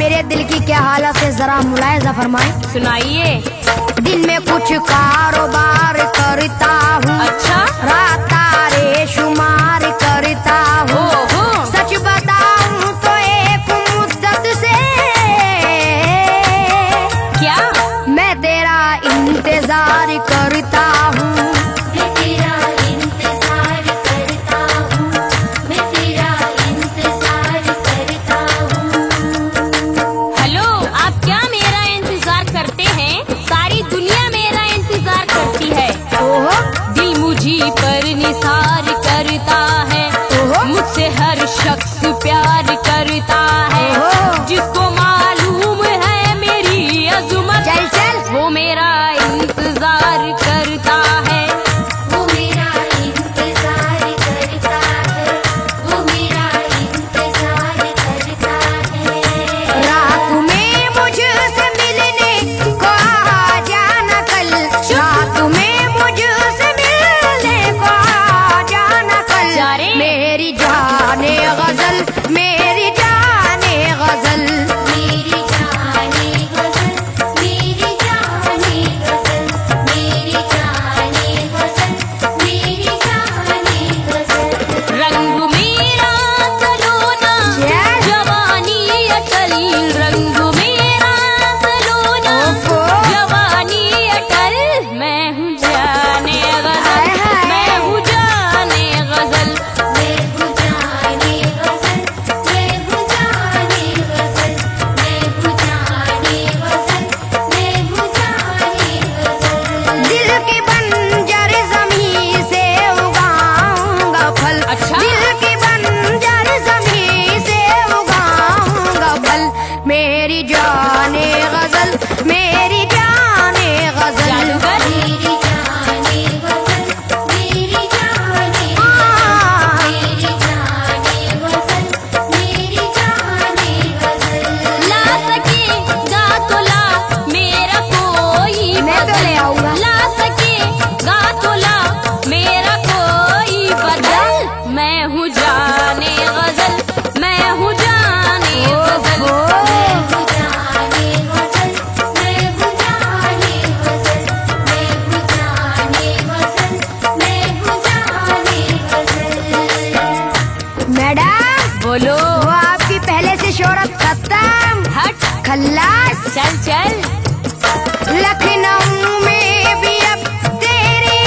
मेरे दिल की क्या हालत है जरा मुलायजा फरमाए। सुनाइए। दिन में कुछ कारोबार करता हूँ, अच्छा। रात तारे शुमार करता हूँ। सच बताऊँ तो एक मुद्दत से क्या मैं तेरा इंतजार करता हूँ। पर निसार करता है, मुझसे हर शख्स प्यार करता है। जिसको मालूम है मेरी अज़मत, चल चल वो मेरा इंतजार करता है। वो मेरा इंतजार करता है, वो मेरा इंतजार करता है। रात में मुझसे मिलने को आ जाना कल, रात में मुझसे मिलने को आ जाना कल। मेरी जाने गजल, मेरी जाने गजल, मेरी जाने गजल, मेरी जाने गजल, मेरी जाने गजल, मेरी जाने गजल। रंग मेरा सलोना जवानी अटल, रंग मेरा सलोना जवानी अटल। मैं हूँ जाने गजल, मैं हूँ जाने गजल। मैं हूँ जाने गजल, मैं हूँ जाने गजल, मैं हूँ जाने गजल, मैं हूँ जाने गजल। दिल की बंजर ज़मीं से उगाऊंगा फल। अच्छा। दिल की बंजर ज़मीं से उगाऊंगा फल। मेरी जाने गजल, मेरी जाने गजल। जादूगर। मेरी जाने गजल, मेरी जाने हाँ। मेरी जाने गजल, मेरी जाने गजल। ला सकेगा तो ला मेरा कोई मैं तो ले आऊंगा। ला सकेगा तो ला मेरा कोई बदल। मैं हूँ जाने गजल, मैं हूँ जाने गजल। मैं हूँ जाने गजल, मैं हूँ जाने गजल, मैं हूँ जाने गजल, मैं हूँ जाने गजल। मैडम बोलो। वो आपकी पहले से शोहरत खत्म, हट। खल्लास। चल चल। लखनऊ में भी अब तेरी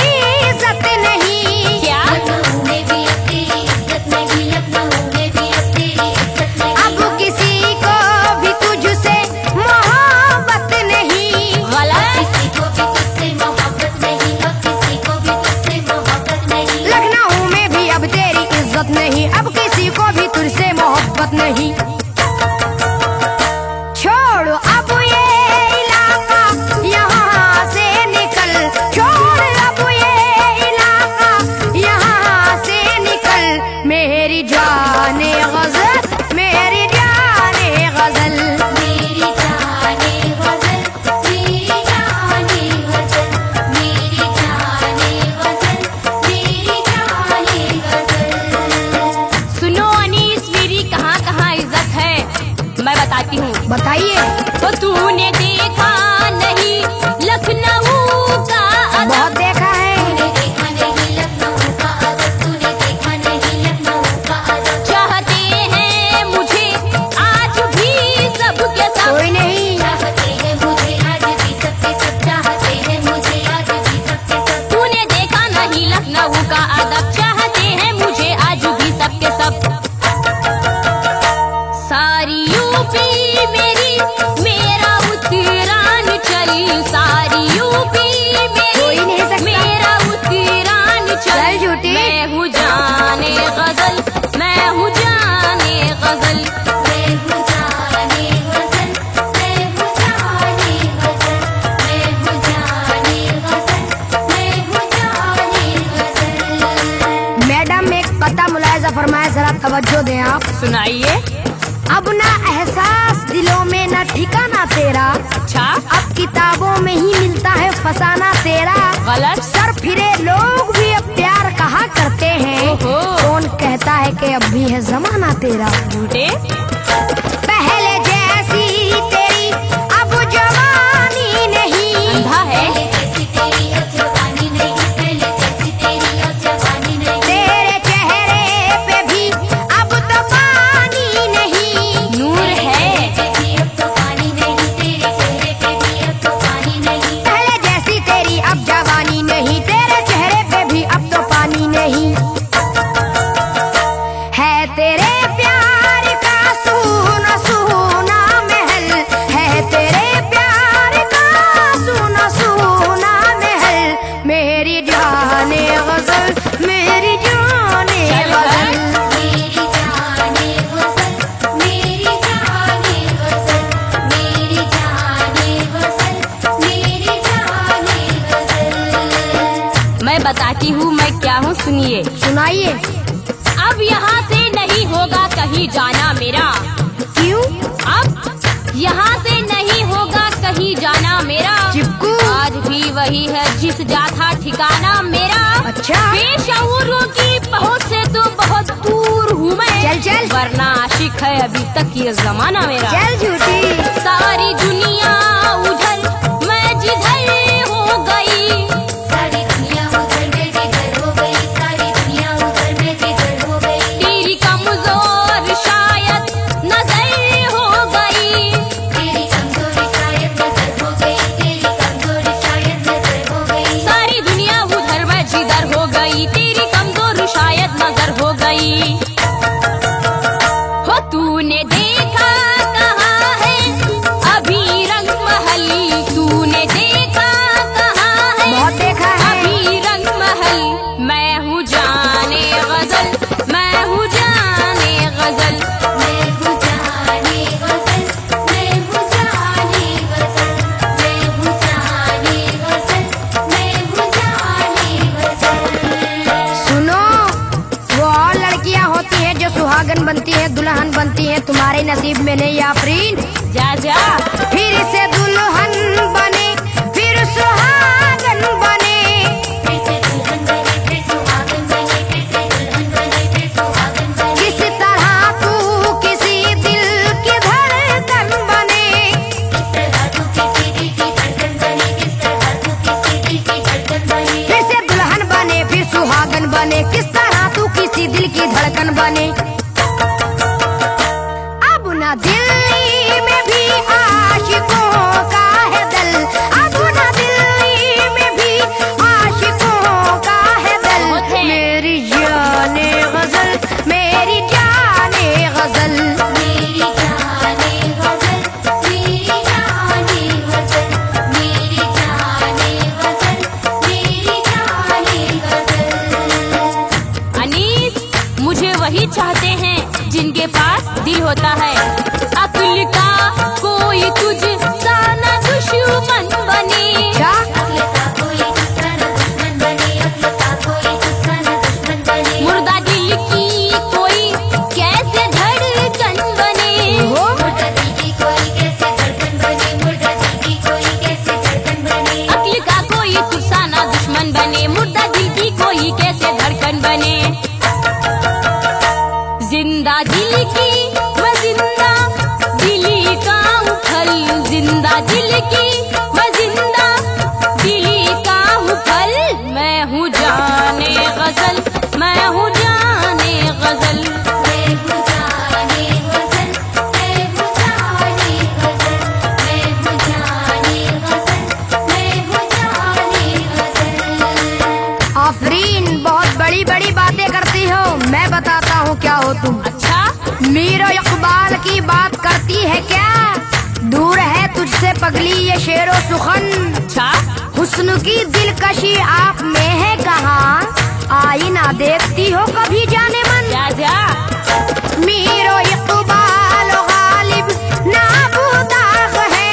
इज्जत नहीं। क्या लखनऊ में भी अब तेरी इज्जत नहीं, लखनऊ में भी अब तेरी इज्जत नहीं। अब किसी को भी तुझसे मोहब्बत नहीं। गलत। किसी को भी तुझसे मोहब्बत नहीं, अब किसी को भी तुझसे मोहब्बत नहीं। लखनऊ में भी अब तेरी इज्जत नहीं, अब किसी को भी तुझसे मोहब्बत नहीं। छोड़ अब ये इलाका, यहाँ से निकल। छोड़ अब ये इलाका, यहाँ से निकल। मेरी जाने गजल, मेरी जाने गजल। मेरी जाने गजल, मेरी जाने गजल, मेरी जाने गजल, मेरी जाने गजल। सुनो अनीस, मेरी कहाँ कहाँ इज्जत है मैं बताती हूँ। बताइए। तो तूने देखा नहीं लखनऊ का अदब, बहुत देखा है। तूने देखा नहीं लखनऊ का अदब, तूने देखा नहीं लखनऊ का अदब। चाहते हैं मुझे आज भी सबके सब। कोई नहीं। चाहते हैं मुझे आज भी सबके सब, चाहते हैं मुझे आज भी सबके सब। तूने देखा नहीं लखनऊ का अदब, चाहते हैं मुझे आज भी सबके सब। सारी यूपी मेरी मेरा उत्तरांचल, सारी यूपी कोई नहीं मेरी सकता। मेरा उत्तरांचल। चल झूठी। मैं हूँ जाने गजल, मैं हूँ जाने गजल। मैं हूँ जाने गजल, मैं हूँ जाने गजल, मैं हूँ जाने गजल, मैं हूँ जाने गजल। मैडम एक कता मुलायजा फरमाए, जरा तवज्जो दें आप। सुनाइए। अब ना एहसास दिलों में ना ठिकाना तेरा, अच्छा। अब किताबों में ही मिलता है फसाना तेरा। गलत। सर फिरे लोग भी अब प्यार कहा करते हैं, ओहो। कौन कहता है कि अब भी है जमाना तेरा। झूठे। पहले जैसी सुनिए। सुनाइए। अब यहाँ से नहीं होगा कहीं जाना मेरा। क्यों? अब यहाँ से नहीं होगा कहीं जाना मेरा। चिपकू। आज भी वही है जिस जाता ठिकाना मेरा। अच्छा। बेशऊरों की पहुँच से तो बहुत दूर हूँ मैं। चल चल। वरना आशिक है अभी तक ये जमाना मेरा। चल झूठी। सारी दुनिया उधर मैं जिधर हो गई। सारी दुनिया उधर मैं जिधर हो गई, सारी दुनिया उधर मैं जिधर हो गई। तेरी कमजोर शायद नजर हो गई। तेरी कमजोरी शायद नजर हो गई, तेरी कमजोरी शायद नजर हो गई। सारी दुनिया उधर मैं जिधर हो गई, तेरी कमजोर शायद नजर हो गई। हो तूने देखा कहाँ है अभी रंग महल, तूने देखा कहाँ है बहुत देखा है। अभी रंग महल। मैं हूँ जाने गजल, मैं हूँ जाने गजल। मैं हूँ जाने गजल, मैं हूँ जाने गजल, मैं हूँ जाने गजल, मैं हूँ जाने गजल। सुनो, वो और लड़कियां होती हैं जो सुहागन बनती हैं, दुल्हन बनती हैं, तुम्हारे नसीब में नहीं आफरीन। जा जा। फिर से दुल्हन बने, फिर सुहागन बने। फिर से दुल्हन बने, फिर सुहागन बने, फिर से दुल्हन बने, फिर सुहागन बने। किस तरह तू किसी दिल की धड़कन बने। किस तरह तू किसी दिल की धड़कन बने, किस तरह तू किसी दिल की धड़कन बने। फिर से दुल्हन बने, फिर सुहागन बने, किस तरह तू किसी दिल की धड़कन बने। अब न दिल्ली में भी आशिकों का है दल, अब न दिल्ली में भी आशिकों का है दल। बहुत है। मेरी जाने गजल, मेरी जाने गजल। मेरी जाने गजल, मेरी जाने गजल, मेरी जाने गजल, मेरी जाने गजल। अनीस, मुझे वही चाहते हैं जिनके पास दिल होता है। अक्ल का कोई तुझ सा न दुश्मन बने। क्या? अक्ल का कोई तुझसा न दुश्मन बने, अक्ल का कोई तुझसा न दुश्मन बने। मुर्दा दिल की कोई कैसे धड़कन बने। हो? मुर्दा दिल की कोई कैसे धड़कन बने, मुर्दा दिल की कोई कैसे धड़कन बने। अक्ल का कोई तुझ सा न दुश्मन बने, मुर्दा दिल की कोई कैसे धड़कन बने। जिंदा दिल की मैं जिंदा दिली का हूँ फल, जिंदा दिल की मैं जिंदा दिली का हूँ फल। मैं हूँ जाने गजल, मैं हूँ जाने गजल। मैं हूँ जाने गजल, मैं हूँ जाने गजल, मैं हूँ जाने गजल, मैं हूँ जाने गजल। आफरीन, बहुत बड़ी बड़ी बातें करती हो। मैं बताता हूँ क्या हो तुम। अच्छा। मीर इकबाल की बात करती है क्या? दूर है तुझसे पगली ये शेरो सुखन। अच्छा। हुस्न की दिलकशी आप में है कहाँ? आईना देखती हो कभी जाने मन? जा जा। मीर इकबाल गालिब ना बुदाग है।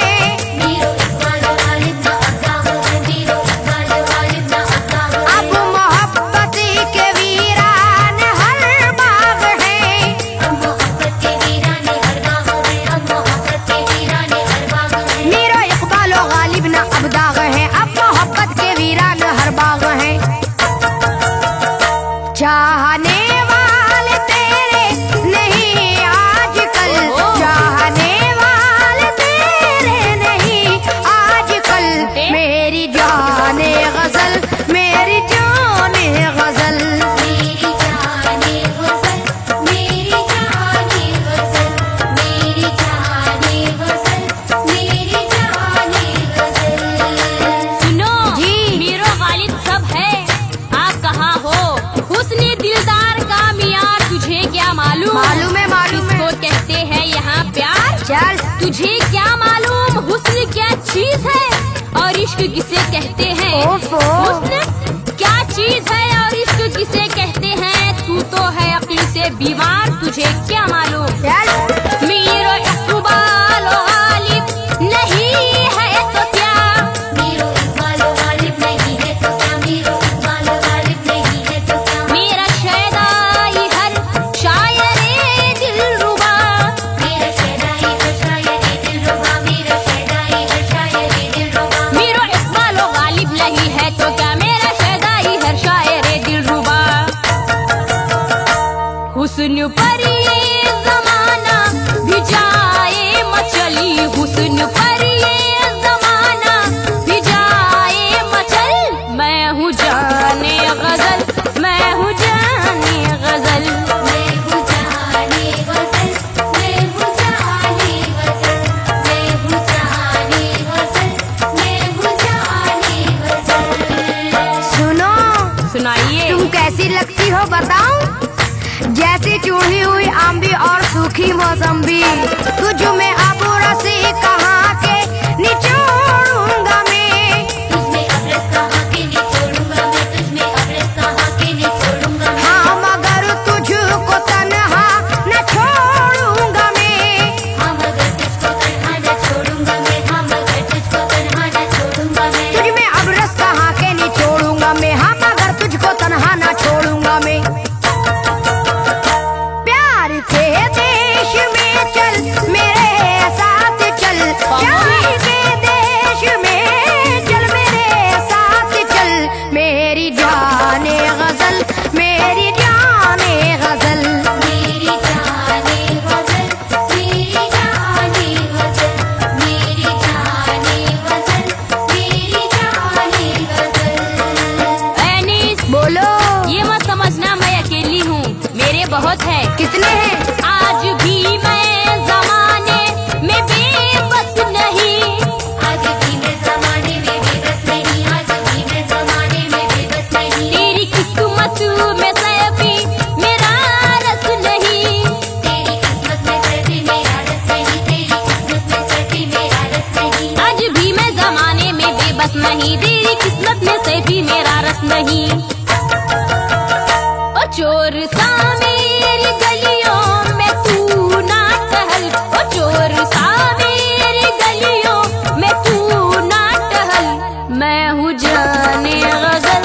मीरो इकबाल गालिब ना अताह है, मीरो इकबाल गालिब ना अताह है। अब मोहब्बत के वीरान हर बाग है। अब मोहब्बत के वीराने हर बाग है, अब मोहब्बत के वीराने हर बाग है। मीर इकबाल गालिब ना अब दाग है, अब मोहब्बत के वीरान हर बाग है। चाहने वाले तेरे नहीं आजकल, चाहने वाले तेरे नहीं आजकल। मेरी जाने गजल, मेरी जाने गजल। मेरी जाने गजल, मेरी जाने गजल, मेरी जाने गजल, मेरी जाने गजल। सुनो जी। मीरो गालिब सब है, आप कहाँ हो? हुस्न दिलदार का मियार तुझे क्या मालूम? मालूम है, मालूम है। किसको कहते हैं यहाँ प्यार? चल। तुझे क्या मालूम हुस्न क्या चीज है और इश्क किसे कहते हैं? ओफो। हुस्न क्या चीज है और इश्क किसे कहते हैं? तू तो है अक्ल से बीमार, तुझे क्या मालूम? चल। मीरो इकबाल गालिब नहीं है तो क्या? मीरो इकबाल गालिब नहीं है तो क्या, मीरो इकबाल गालिब नहीं है तो क्या। हो बताऊं? जैसी चूड़ी हुई आंबी और सूखी मौसम्बी, तुझ में अब रसी कहाँ के निचोड़ूंगा मैं। तुझमें अब रस कहाँ के निचोड़ूंगा मैं, तुझमें अब रस कहाँ के निचोड़ूंगा मैं। हाँ मगर तुझको तन्हा न छोड़ूंगा मैं। हाँ मगर तुझको तन्हा न छोड़ूंगा मैं, हाँ मगर तुझको तन्हा न छोड़ूंगा मैं। तुझ में अब रस कहाँ के निचोड़ूंगा मैं, हाँ मगर तुझको तन्हा न छोड़ूंगा मैं। प्यार के देश में चल मेरे साथ चल, प्यार के देश में चल मेरे साथ चल, मेरी जाने गजल, मेरी जाने गजल। मेरी जाने गजल, मेरी जाने गजल, मेरी जाने गजल, मेरी जाने गजल। एनिस, बोलो। ये मत समझना मैं अकेली हूँ, मेरे बहुत है। कितने हैं? आज भी मैं जमाने में बेबस नहीं। आज भी मैं ज़माने में बेबस नहीं, आज भी मैं ज़माने में बेबस नहीं। तेरी किस्मत में सैफी मेरा रस नहीं। तेरी किस्मत में सैफी मेरा रस नहीं, तेरी किस्मत में सैफी मेरा रस नहीं। आज भी मैं जमाने में बेबस नहीं, तेरी किस्मत में सैफी मेरा रस नहीं। ओ चोर सा मेरी गलियों में तू ना टहल, ओ चोर सा मेरी गलियों में तू ना टहल। मैं हूँ जाने गजल,